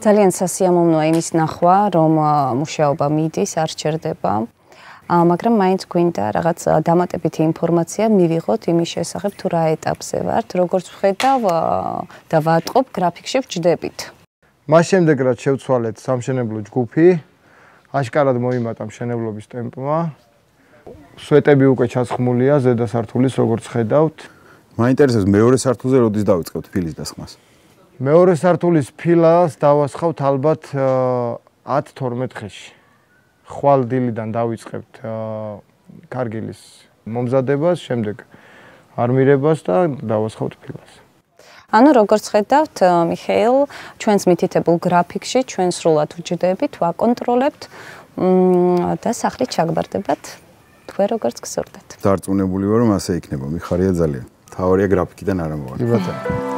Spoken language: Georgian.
ძალიან სასიამოვნოა იმის ნახვა, რომ მუშაობა მიდის, არ სჭირდება. მაგრამ მაინც გვინდა რაღაც დამატებითი ინფორმაცია მივიღოთ იმის შესახებ, თუ რა ეტაპზე ვართ, როგორც ვხედავ და ვატყობ, გრაფიკში ვჯდებით. მას შემდეგ რაც შევცვალეთ სამშენებლო ჯგუფი, აშკარად მოიმატა მშენებლობის ტემპმა. სვეტები უკვე ჩასხმულია ზედა სართულის, როგორც ხედავთ. მაინტერესებს მეორე სართულზე როდის დავიწყებთ ფილის დასხმას? მეორე სართულის ფილას დავასხავთ ალბათ 10-12 დღეში. ხვალ დილიდან დავიწყებთ კარგილის მომზადებას, შემდეგ არმირებას და დავასხავთ ფილას. ანუ როგორც ხედავთ, მიხეილ, ჩვენს მითითებულ გრაფიკში ჩვენ სრულად ვჯდებით, ვაკონტროლებთ და სახლით ჩაგბარდებათ თქვენ როგორც გსურდეთ. დარწმუნებული ვარ, რომ ასე იქნება. მიხარია ძალიან. თავარია გრაფიკიდან არ ამოვარ. კი ბატონო.